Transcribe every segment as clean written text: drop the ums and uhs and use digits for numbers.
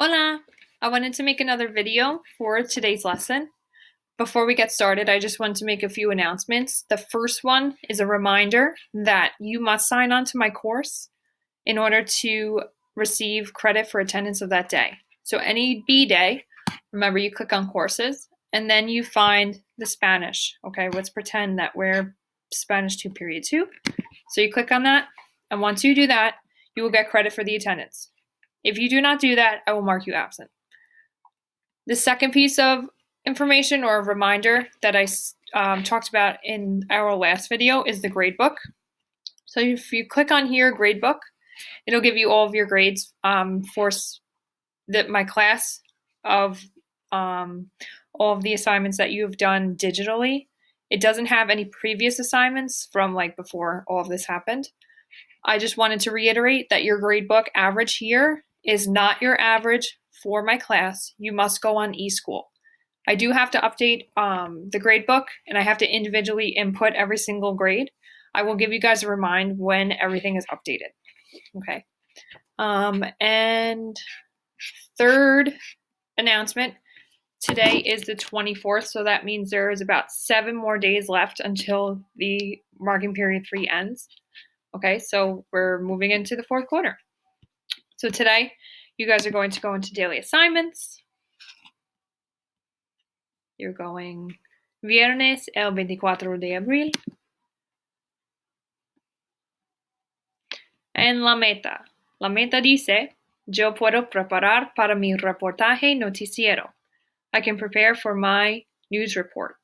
Hola! I wanted to make another video for today's lesson. Before we get started, I just wanted to make a few announcements. The first one is a reminder that you must sign on to my course in order to receive credit for attendance of that day. So any B day, remember you click on courses and then you find the Spanish. Okay, let's pretend that we're Spanish 2 period 2. So you click on that, and once you do that, you will get credit for the attendance. If you do not do that, I will mark you absent. The second piece of information or a reminder that I talked about in our last video is the gradebook. So if you click on here, gradebook, it'll give you all of your grades for my class of all of the assignments that you've done digitally. It doesn't have any previous assignments from like before all of this happened. I just wanted to reiterate that your gradebook average here is not your average for my class. You must go on eSchool. I do have to update the gradebook, and I have to individually input every single grade. I will give you guys a reminder when everything is updated. Okay. And third announcement, today is the 24th, so that means there is about 7 more days left until the marking period 3 ends. Okay, so we're moving into the 4th quarter. So today, you guys are going to go into daily assignments. You're going viernes el 24 de abril. En la meta. La meta dice, yo puedo preparar para mi reportaje noticiero. I can prepare for my news report.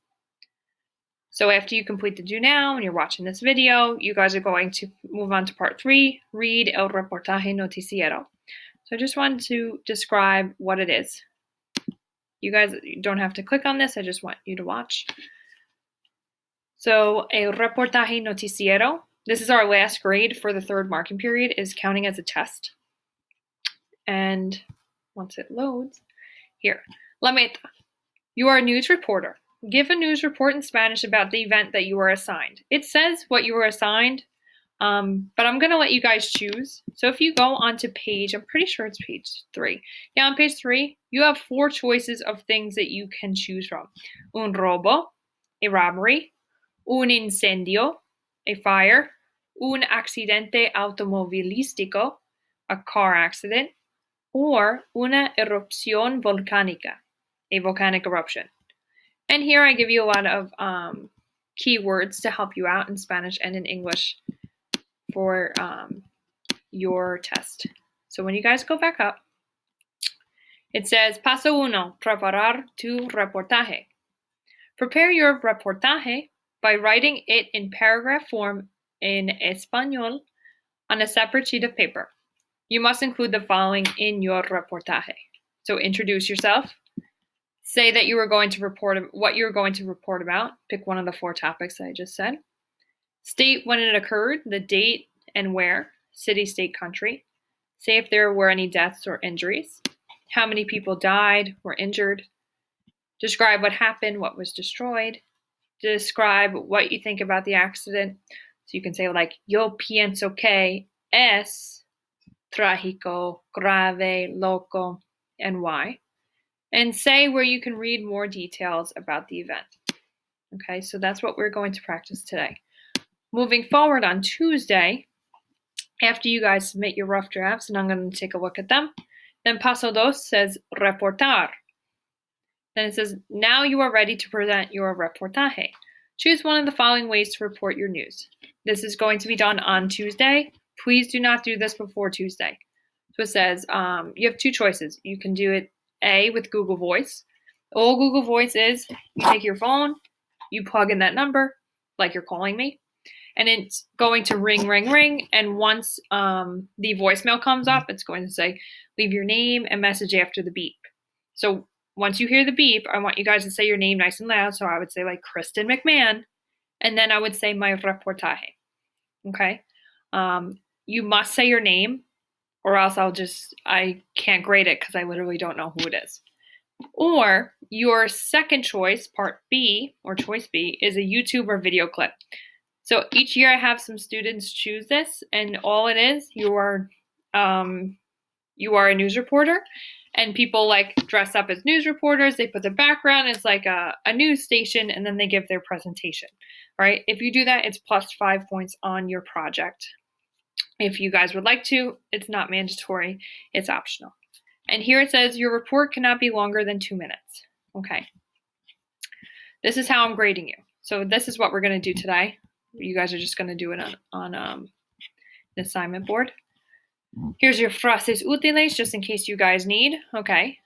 So after you complete the do now and you're watching this video, you guys are going to move on to part 3, read el reportaje noticiero. So I just wanted to describe what it is. You guys don't have to click on this, I just want you to watch. So el reportaje noticiero, this is our last grade for the 3rd marking period, is counting as a test. And once it loads, here, la meta, you are a news reporter. Give a news report in Spanish about the event that you were assigned. It says what you were assigned, but I'm going to let you guys choose. So if you go onto page, I'm pretty sure it's page 3. Yeah, on page 3, you have 4 choices of things that you can choose from. Un robo, a robbery, un incendio, a fire, un accidente automovilístico, a car accident, or una erupción volcánica, a volcanic eruption. And here I give you a lot of keywords to help you out in Spanish and in English for your test. So when you guys go back up, it says, Paso 1, preparar tu reportaje. Prepare your reportaje by writing it in paragraph form in Español on a separate sheet of paper. You must include the following in your reportaje. So introduce yourself. Say that you were going to report what you're going to report about. Pick one of the 4 topics that I just said. State when it occurred, the date and where, city, state, country. Say if there were any deaths or injuries. How many people died or injured. Describe what happened, what was destroyed. Describe what you think about the accident. So you can say like, yo pienso que es trágico, grave, loco, and why. And say where you can read more details about the event. Okay, so that's what we're going to practice today. Moving forward on Tuesday, after you guys submit your rough drafts, and I'm going to take a look at them, then Paso 2 says reportar. Then it says, now you are ready to present your reportaje. Choose one of the following ways to report your news. This is going to be done on Tuesday. Please do not do this before Tuesday. So it says you have 2 choices. You can do it A, with Google Voice. All Google Voice is, you take your phone, you plug in that number, like you're calling me, and it's going to ring, ring, ring, and once the voicemail comes up, it's going to say, leave your name and message after the beep. So once you hear the beep, I want you guys to say your name nice and loud, so I would say like Kristen McMahon, and then I would say my reportaje, okay? You must say your name, or else I can't grade it because I literally don't know who it is. Or your second choice, part B, or choice B, is a YouTube or video clip. So each year I have some students choose this, and all it is, you are a news reporter, And people like dress up as news reporters. They put the background as like a news station, and then they give their presentation, right? If you do that, it's plus 5 points on your project. If you guys would like to, it's not mandatory, it's optional. And here it says your report cannot be longer than 2 minutes. Okay. This is how I'm grading you. So this is what we're going to do today. You guys are just going to do it on an assignment board. Here's your frases útiles, just in case you guys need. Okay.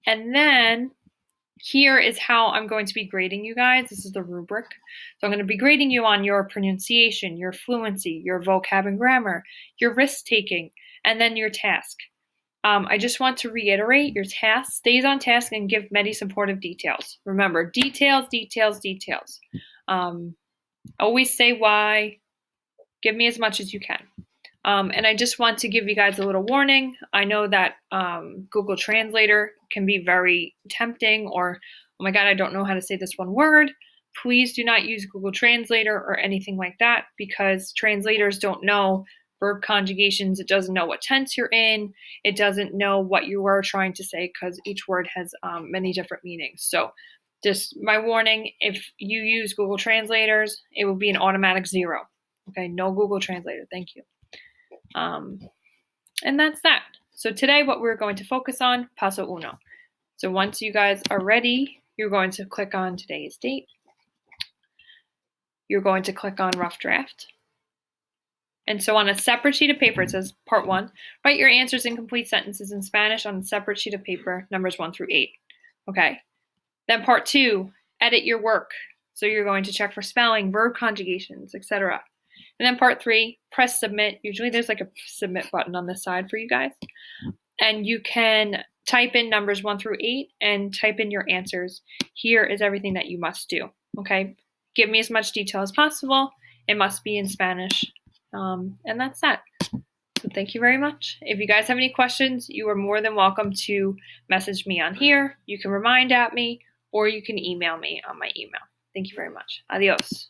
And then here is how I'm going to be grading you guys. This is the rubric. So I'm going to be grading you on your pronunciation, your fluency, your vocab and grammar, your risk-taking, and then your task. I just want to reiterate, your task stays on task and give many supportive details. Remember, details, details, details. Always say why. Give me as much as you can. And I just want to give you guys a little warning. I know that Google Translator can be very tempting, or, oh my God, I don't know how to say this one word. Please do not use Google Translator or anything like that, because translators don't know verb conjugations. It doesn't know what tense you're in. It doesn't know what you were trying to say, because each word has many different meanings. So just my warning, if you use Google Translators, it will be an automatic 0. Okay, no Google Translator. Thank you. And that's that. So today what we're going to focus on, paso uno. So once you guys are ready, you're going to click on today's date. You're going to click on rough draft. And so on a separate sheet of paper, it says part 1, write your answers in complete sentences in Spanish on a separate sheet of paper, numbers 1 through 8. Okay. Then part 2, edit your work. So you're going to check for spelling, verb conjugations, etc. And then part 3, press submit. Usually there's like a submit button on this side for you guys. And you can type in numbers 1 through 8 and type in your answers. Here is everything that you must do. Okay. Give me as much detail as possible. It must be in Spanish. And that's that. So thank you very much. If you guys have any questions, you are more than welcome to message me on here. You can remind at me, or you can email me on my email. Thank you very much. Adios.